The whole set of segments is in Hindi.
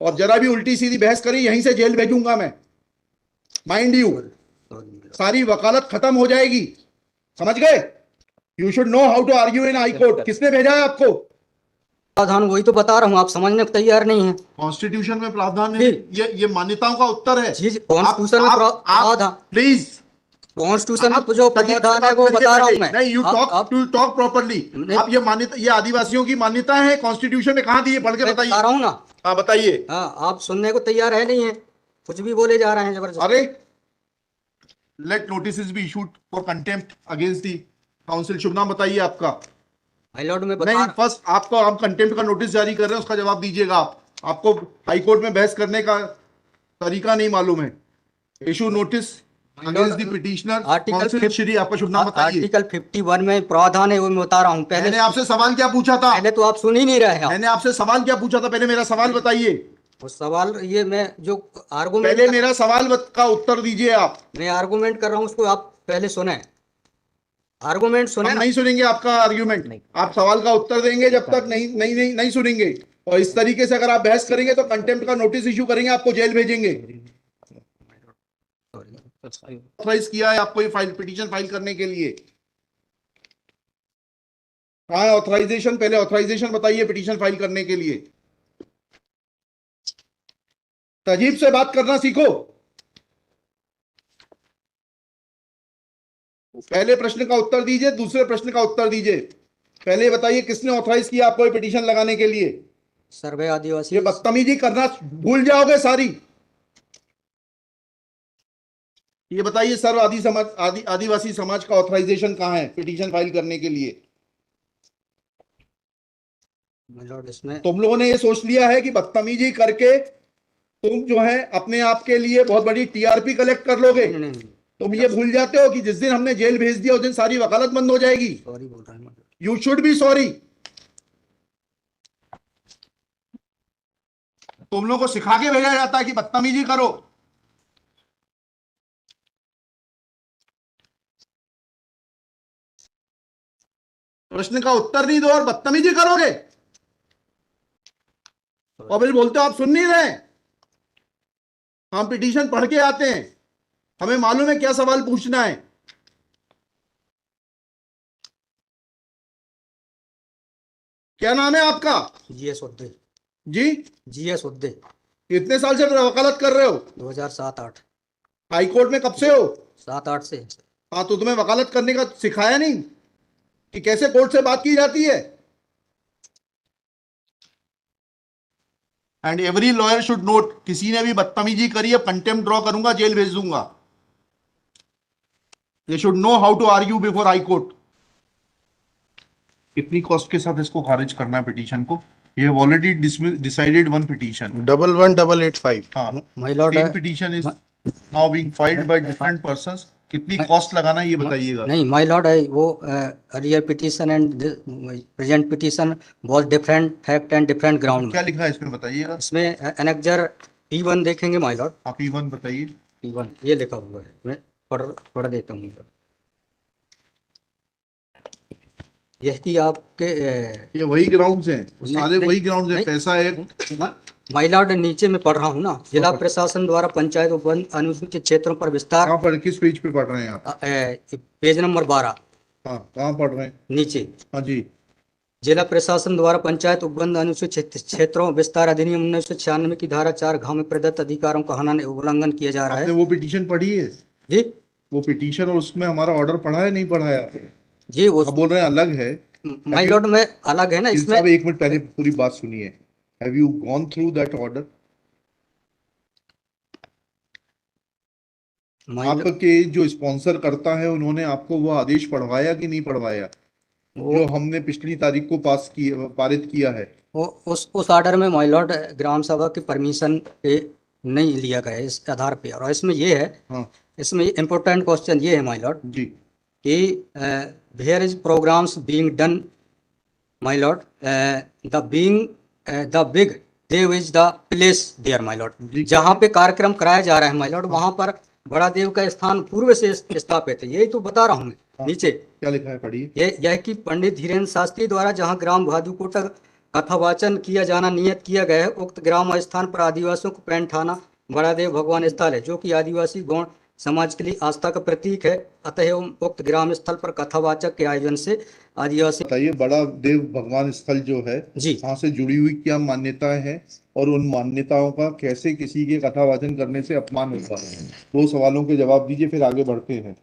और जरा भी उल्टी सीधी बहस करी यहीं से जेल भेजूंगा मैं, माइंड यू। सारी वकालत खत्म हो जाएगी, समझ गए? You should know how to argue in high court. किसने भेजा है आपको? प्रावधान वही तो बता रहा हूँ, आप समझने को तैयार नहीं है। कॉन्स्टिट्यूशन में प्रावधान है, ये मान्यताओं का उत्तर है। जी कॉन्स्टिट्यूशन में प्रावधान, प्लीज कॉन्स्टिट्यूशन में जो प्रावधान है वो बता रहा हूँ मैं। नहीं, यू टॉक प्रॉपर्ली। आप ये मान्यता, ये आदिवासियों की मान्यता है, कॉन्स्टिट्यूशन में कहाँ दी है? पढ़ के बताइए। बता रहा हूँ ना। हाँ बताइए। हाँ, आप सुनने को तैयार है नहीं है, कुछ भी बोले जा रहे हैं जबरदस्त। अरे let notice be issued for contempt against the council. शुभ नाम बताइए आपका। हाई लॉर्ड में नहीं, फर्स्ट आपको हम कंटेम्प्ट का नोटिस जारी कर रहे हैं, उसका जवाब दीजिएगा आप। आपको हाई कोर्ट में बहस करने का तरीका नहीं मालूम है। Issue notice against the petitioner. Council Shri, आपका शुभ नाम बताइए। आर्टिकल 51 में प्रावधान है वो मैं बता रहा हूँ। पहले मैंने आपसे सवाल क्या पूछा था? पहले तो आप सुन ही नहीं रहे हैं। मैंने आपसे सवाल क्या पूछा था? पहले मेरा सवाल बताइए। वो सवाल ये मैं जो आर्गूमेंट, पहले मेरा सवाल का उत्तर दीजिए आप। मैं आर्गूमेंट कर रहा हूँ उसको आप पहले सुने, आर्गूमेंट सुने। हम नहीं सुनेंगे आपका आर्ग्यूमेंट, आप सवाल का उत्तर देंगे जब तक नहीं सुनेंगे। और इस तरीके से अगर आप बहस करेंगे तो कंटेम्प्ट का नोटिस इशू करेंगे, आपको जेल भेजेंगे। ऑथराइज किया है आपको ये फाइल, पिटीशन फाइल करने के लिए? कहाँ है ऑथराइजेशन? पहले ऑथराइजेशन बताइए पिटीशन फाइल करने के लिए। तजीब से बात करना सीखो। पहले प्रश्न का उत्तर दीजिए, दूसरे प्रश्न का उत्तर दीजिए। पहले बताइए किसने ऑथराइज किया आपको ये पिटीशन लगाने के लिए? सर्वे आदिवासी। ये बदतमीजी करना भूल जाओगे सारी। ये बताइए सर्व आदिवासी समाज का ऑथराइजेशन कहाँ है पिटीशन फाइल करने के लिए? इसमें तुम लोगों ने ये सोच लिया है कि बदतमीजी करके तुम जो है अपने आप के लिए बहुत बड़ी टीआरपी कलेक्ट कर लोगे। तुम ये भूल जाते हो कि जिस दिन हमने जेल भेज दिया उस दिन सारी वकालत बंद हो जाएगी। सॉरी बोल रहा हूँ। You should be sorry. तुम लोगों को सिखा के भेजा जाता है कि बदतमीजी करो। प्रश्न का उत्तर नहीं दो और बदतमीजी करोगे, और फिर बोलते हो आप सुन नहीं रहे। हम पिटीशन पढ़ के आते हैं, हमें मालूम है क्या सवाल पूछना है। क्या नाम है आपका? जीएस उद्दे। जी जीएस उद्दे। कितने साल से वकालत कर रहे हो? 2007-8। हाई कोर्ट में कब से हो? 7-8 से। हाँ, तो तुम्हें वकालत करने का सिखाया नहीं कि कैसे कोर्ट से बात की जाती है? And every lawyer should note, किसी ने भी बदतमीजी करी है कंटेम्प्ट ड्रॉ करूंगा, जेल भेज दूंगा। They should know how to argue before high court. कितनी कॉस्ट के साथ इसको खारिज करना है पिटीशन को? ये ऑलरेडी डिसाइडेड वन पिटीशन 11885। हाँ, my Lord, same petition is now being filed by different persons. कितनी कॉस्ट लगाना है ये बताइएगा। नहीं माय लॉर्ड है वो earlier petition and present petition was different fact and different ground. क्या लिखा है इसमें बताइएगा। इसमें एनेक्जर P1 देखेंगे माय लॉर्ड। आप P1 बताइए। P1 ये लिखा हुआ है, मैं पढ़ देता हूँ। यही आपके ये वही ग्राउंड्स हैं, सारे वही ग्राउंड्स हैं। पैसा है माय लॉर्ड, नीचे में पढ़ रहा हूँ ना। जिला प्रशासन द्वारा पंचायत वन अनुसूचित क्षेत्रों पर विस्तार। कहाँ पर, किस पेज पे पढ़ रहे हैं आप? Page number 12। हाँ, कहाँ पढ़ रहे हैं? नीचे। हाँ जी। जिला प्रशासन द्वारा पंचायत उपबंध अनुसूचित क्षेत्रों विस्तार अधिनियम 1996 की धारा 4 में प्रदत्त अधिकारों का हनन उल्लंघन किया जा रहा है। आपने वो पिटीशन पढ़ी है जी? वो पिटीशन और उसमें हमारा ऑर्डर पढ़ा है नहीं पढ़ा है? जी वो बोल रहे हैं अलग है। माय लॉर्ड में अलग है ना इसमें। एक मिनट पहले पूरी बात सुनिए। Have you gone through that order? आपके जो स्पॉन्सर करता है उन्होंने आपको वो आदेश पढ़वाया कि नहीं पढ़वाया जो हमने पिछली तारीख को पारित किया है? उस ऑर्डर में माय लॉर्ड ग्राम सभा की परमिशन पे नहीं लिया गया इस आधार पे। और इसमें ये है, हाँ, इसमें इम्पोर्टेंट क्वेश्चन ये है माय लॉर्ड जी कि where is programs being done my lord, the big Dev is the place there my lord. जहाँ पे कार्यक्रम कराया जा रहा है माय लॉर्ड, वहाँ पर बड़ा देव का स्थान पूर्व से स्थापित है। यही तो बता रहा हूँ मैं। नीचे क्या लिखा है पढ़िए। यह कि पंडित धीरेन्द्र शास्त्री द्वारा जहाँ ग्राम भादुकोटा कथावाचन किया जाना नियत किया गया है। उक्त ग्राम स्थान पर आदिवासियों को पैंट थाना बड़ादेव भगवान स्थल है, जो कि आदिवासी गौण समाज के लिए आस्था का प्रतीक है। अतः उक्त ग्राम स्थल पर कथावाचक के आयोजन से आदिवासी। बताइए, बड़ा देव भगवान स्थल जो है जी, वहां से जुड़ी हुई क्या मान्यताएं हैं और उन मान्यताओं का कैसे किसी के कथावाचन करने से अपमान होता है? दो सवालों के जवाब दीजिए, फिर आगे बढ़ते हैं।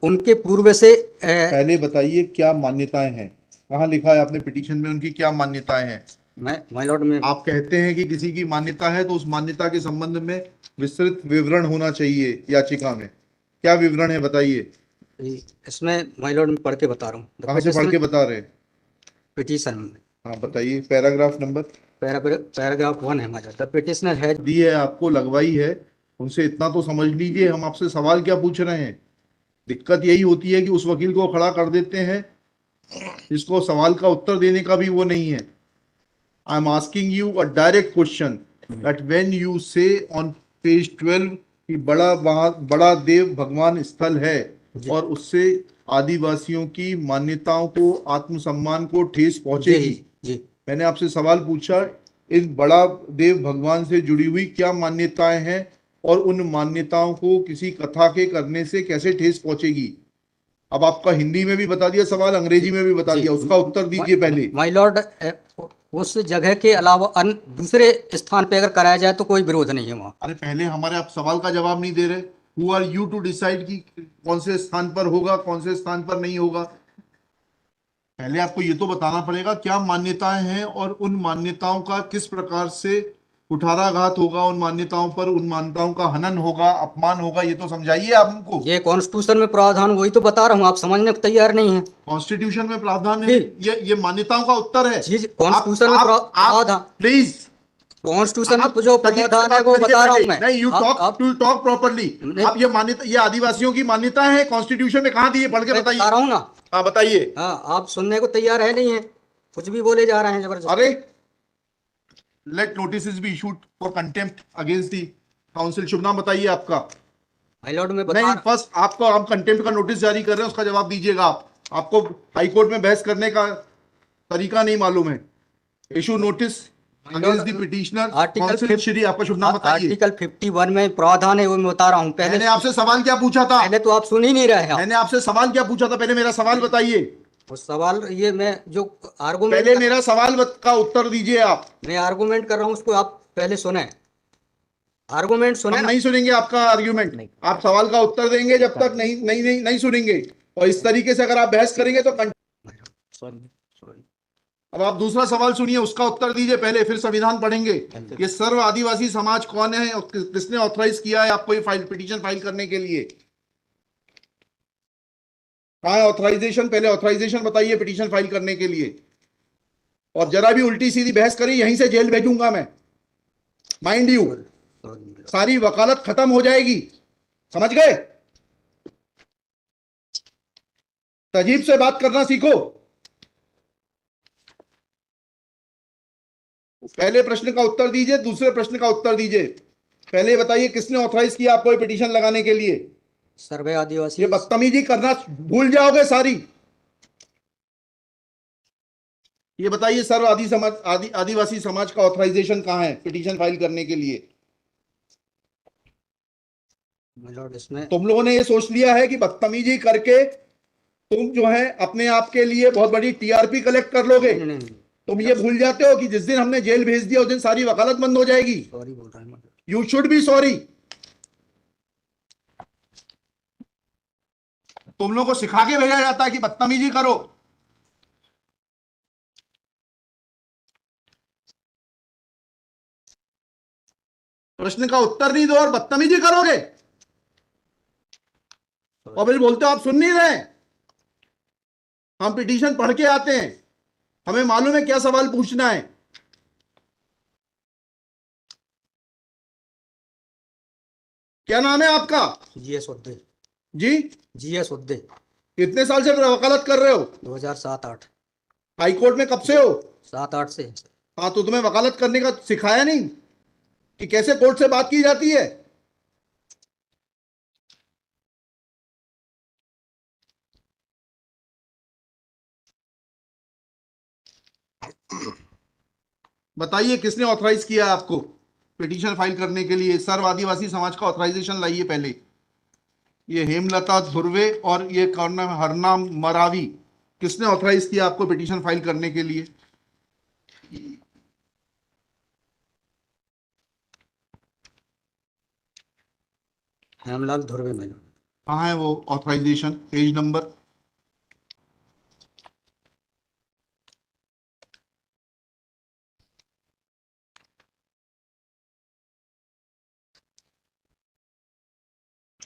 उनके पूर्व से पहले बताइए क्या मान्यताएं हैं, कहाँ लिखा है आपने पिटीशन में उनकी क्या मान्यताएं हैं? मैं माय लॉर्ड में आप कहते हैं कि किसी की मान्यता है तो उस मान्यता के संबंध में विस्तृत विवरण होना चाहिए याचिका में। क्या विवरण है बताइए। इसमें माय लॉर्ड में पढ़ के बता रहा हूँ। कहाँ से पढ़ के बता रहे हैं? पिटीशन में हाँ बताइए, पैराग्राफ नंबर। पैराग्राफ 1 है my lord. The petitioner has the है आपको, लगवाई है, उनसे इतना तो समझ लीजिए हम आपसे सवाल क्या पूछ रहे हैं। दिक्कत यही होती है कि उस वकील को खड़ा कर देते हैं जिसको सवाल का उत्तर देने का भी वो नहीं है। I am asking you a direct question that when you से ऑन पेज 12 कि बड़ा देव भगवान स्थल है और उससे आदिवासियों की मान्यताओं को, आत्मसम्मान को ठेस पहुंचेगी। जी मैंने आपसे सवाल पूछा, इस बड़ा देव भगवान से जुड़ी हुई क्या मान्यताएं हैं और उन मान्यताओं को किसी कथा के करने से कैसे ठेस पहुंचेगी। अब आपका हिंदी में भी बता दिया सवाल, अंग्रेजी में भी बता दिया, उसका उत्तर दीजिए पहले। माय लॉर्ड, उस जगह के अलावा अन्य दूसरे स्थान पे अगर कराया जाए तो कोई विरोध नहीं है वहाँ। अरे पहले हमारे आप सवाल का जवाब नहीं दे रहे। Who are you to decide कि कौन से स्थान पर होगा, कौन से स्थान पर नहीं होगा। पहले आपको ये तो बताना पड़ेगा क्या मान्यताएं हैं और उन मान्यताओं का किस प्रकार से कुठाराघात होगा, उन मान्यताओं पर, उन मान्यताओं का हनन होगा, अपमान होगा, ये तो समझाइए आप हमको। ये कॉन्स्टिट्यूशन में प्रावधान, वही तो बता रहा हूँ, आप समझने को तैयार नहीं है। कॉन्स्टिट्यूशन में प्रावधान है, जी। ये मान्यताओं का उत्तर है। जी, कॉन्स्टिट्यूशन में प्रावधान, प्लीज, कॉन्स्टिट्यूशन में जो प्रावधान है वो बता रहा हूँ मैं। नहीं, यू टॉक प्रॉपर्ली। आप ये मान्यता, ये आदिवासियों की मान्यता है, कॉन्स्टिट्यूशन में कहाँ दी है, पढ़ के बताइए। बता रहा हूँ ना। हाँ बताइए। हाँ, आप सुनने को तैयार है नहीं है, कुछ भी बोले जा रहे हैं जबरदस्त। अरे, let notice be issued for contempt against the council. शुभ नाम बताइए आपका। माय लॉर्ड में नहीं, फर्स्ट आपको, आप कंटेम्प्ट का नोटिस जारी कर रहे हैं, उसका जवाब दीजिएगा आप। आपको हाई कोर्ट में बहस करने का तरीका नहीं मालूम है। Issue notice against the petitioner council Shri. आपका शुभ नाम बताइए। आर्टिकल 51 में प्रावधान है, वो मैं बता रहा हूँ। मैंने आपसे सवाल क्या पूछा था? पहले तो आप सुन ही नहीं रहे हैं। मैंने आपसे सवाल क्या पूछा था, पहले मेरा सवाल बताइए। वो सवाल, ये मैं जो आर्गूमेंट, पहले मेरा सवाल का उत्तर दीजिए आप। मैं आर्गूमेंट कर रहा हूँ, उसको आप पहले सुने। आर्गूमेंट सुने। हम नहीं सुनेंगे आपका आर्ग्यूमेंट, आप सवाल का उत्तर देंगे जब तक नहीं सुनेंगे। और इस तरीके से अगर आप बहस करेंगे तो अब आप दूसरा सवाल सुनिए, उसका उत्तर दीजिए पहले, फिर संविधान पढ़ेंगे। ये सर्व आदिवासी समाज कौन है और किसने ऑथराइज किया है आपको ये पिटीशन फाइल करने के लिए? कहाँ है ऑथराइजेशन? पहले ऑथराइजेशन बताइए पिटीशन फाइल करने के लिए। और जरा भी उल्टी सीधी बहस करी, यहीं से जेल भेजूंगा मैं, माइंड यू। सारी वकालत खत्म हो जाएगी, समझ गए? तजीब से बात करना सीखो। पहले प्रश्न का उत्तर दीजिए, दूसरे प्रश्न का उत्तर दीजिए। पहले बताइए किसने ऑथराइज किया आपको ये पिटीशन लगाने के लिए? सर्वे आदिवासी। ये बदतमीजी करना भूल जाओगे सारी। ये बताइए सर्व आदिवासी समाज का ऑथराइजेशन कहाँ है पिटीशन फाइल करने के लिए? इसमें तुम लोगों ने ये सोच लिया है कि बदतमीजी करके तुम जो है अपने आप के लिए बहुत बड़ी टीआरपी कलेक्ट कर लोगे। नहीं। तुम ये भूल जाते हो कि जिस दिन हमने जेल भेज दिया उस दिन सारी वकालत बंद हो जाएगी। सॉरी बोल रहा हूँ। You should be sorry. तुम लोगों को सिखा के भेजा जाता है कि बदतमीजी करो। प्रश्न का उत्तर नहीं दो और बदतमीजी करोगे और फिर बोलते हो आप सुन नहीं रहे। हम पिटीशन पढ़ के आते हैं, हमें मालूम है क्या सवाल पूछना है। क्या नाम है आपका? जीएस उद्दे। जी, जीएस उद्दे। कितने साल से वकालत कर रहे हो? 2007-8। हाई कोर्ट में कब से हो? 7-8 से। हाँ, तो तुम्हें वकालत करने का सिखाया नहीं कि कैसे कोर्ट से बात की जाती है? बताइए किसने ऑथराइज किया आपको पिटीशन फाइल करने के लिए? सर्व आदिवासी समाज का ऑथराइजेशन लाइए पहले। ये हेमलता धुर्वे और ये कौन है, हरनाम मरावी, किसने ऑथराइज किया आपको पिटीशन फाइल करने के लिए? Hemlal Dhurve my lord. कहाँ है वो authorization? Page number.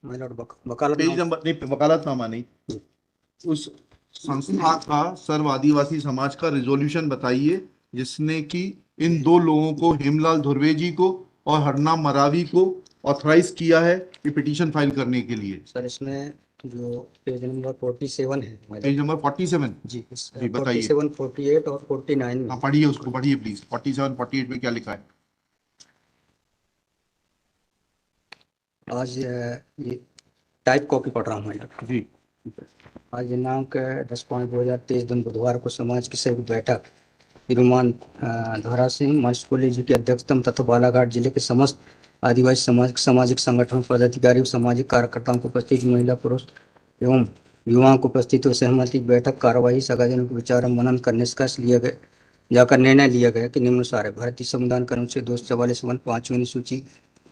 My lord वकालत पेज नंबर नहीं, वकालतनामा नहीं, उस संस्था का सर्व आदिवासी समाज का रिजोल्यूशन बताइए जिसने कि इन दो लोगों को, हेमलाल धुर्वे जी को और हरनाम मरावी को, ऑथराइज किया है कि पिटीशन फाइल करने के लिए। सर इसमें जो पेज नंबर 47 है my lord। Page number 47। जी जी, बताइए। 47, 48 और 49 में। हाँ, पढ़िए उसको, पढ़िए प्लीज। 47, 48 में क्या लिखा है? आज ये टाइप कॉपी पढ़ रहा हूँ मैं। जी। आज दिनांक 10/5/2023 दिन बुधवार को समाज की संयुक्त बैठक विरुमान धोरा सिंह महेशपुरी जी की अध्यक्षता में तथा बालाघाट जिले के समस्त आदिवासी समाज सामाजिक संगठन पदाधिकारी और सामाजिक कार्यकर्ताओं को उपस्थित महिला पुरुष एवं युवाओं को उपस्थित हो सहमति बैठक कार्यवाही सगाजनों के विचार और मनन कर निष्कर्ष लिया गया जाकर निर्णय लिया गया कि निम्नानुसार है। भारतीय संविधान के अनुच्छेद 244 5वीं अनुसूची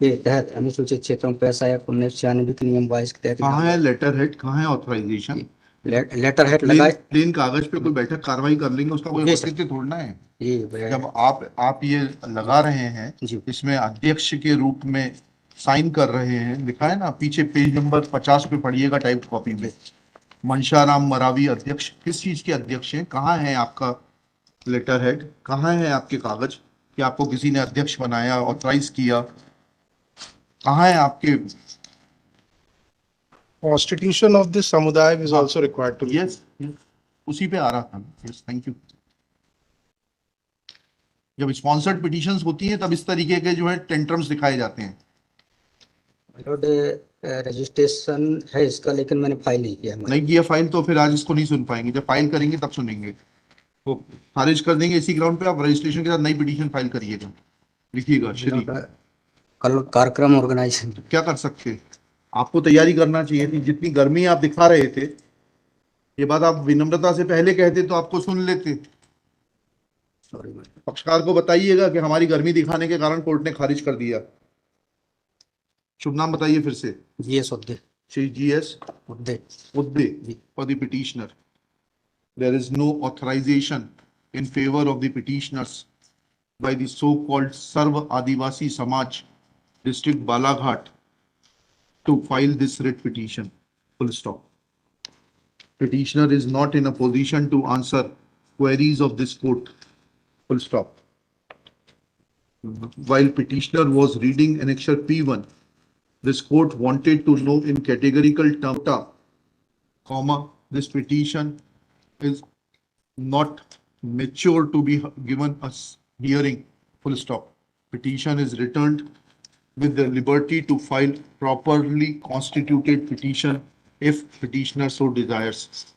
के तहत अनुसूचित क्षेत्रों में पैसा या 1996 के नियम 22 के तहत कहाँ है लेटर हेड, कहाँ है ऑथराइजेशन? लेटर हेड प्लेन लगाए। प्लेन कागज पे कोई बैठक कार्रवाई कर लेंगे, उसका कोई जी सर। औचित्य थोड़ना है। ये जब आप ये लगा रहे हैं, जी। इसमें अध्यक्ष के रूप में साइन कर रहे हैं, लिखा है ना पीछे, पेज नंबर 50 पे पढ़िएगा टाइप कॉपी में। मनशाराम मरावी अध्यक्ष, किस चीज के अध्यक्ष हैं? कहाँ है आपका लेटर हेड? कहाँ है आपके कागज कि आपको किसी ने अध्यक्ष बनाया, ऑथराइज किया? कहाँ है आपके? Constitution of this samudaya is हाँ। also required to be. Yes, उसी पे आ रहा था। Yes, thank you. जब स्पॉन्सर्ड पिटीशंस होती हैं तब इस तरीके के जो है टेंट्रम्स दिखाए जाते हैं। लॉर्ड रजिस्ट्रेशन है इसका, लेकिन मैंने फाइल नहीं किया। नहीं किया फाइल तो फिर आज इसको नहीं सुन पाएंगे, जब फाइल करेंगे तब सुनेंगे। तो खारिज कर देंगे इसी ग्राउंड पे। आप रजिस्ट्रेशन के साथ नई पिटीशन फाइल करिएगा, लिखिएगा श्री। कल कार्यक्रम ऑर्गेनाइजेशन क्या कर सकते हैं? आपको तैयारी करना चाहिए थी। जितनी गर्मी आप दिखा रहे थे, ये बात आप विनम्रता से पहले कहते तो आपको सुन लेते। पक्षकार को बताइएगा कि हमारी गर्मी दिखाने के कारण कोर्ट ने खारिज कर दिया। शुभ नाम बताइए फिर से। G S Udde. Shri G S Udde. Udde for the petitioner. There is no authorization in favor of the petitioners by the so-called Sarva Adivasi Samaj, District Balaghat, to file this writ petition. Full stop. Petitioner is not in a position to answer queries of this court. Full stop. While petitioner was reading annexure P1, this court wanted to know in categorical terms, comma, this petition is not mature to be given a hearing, full stop. Petition is returned with the liberty to file properly constituted petition if petitioner so desires.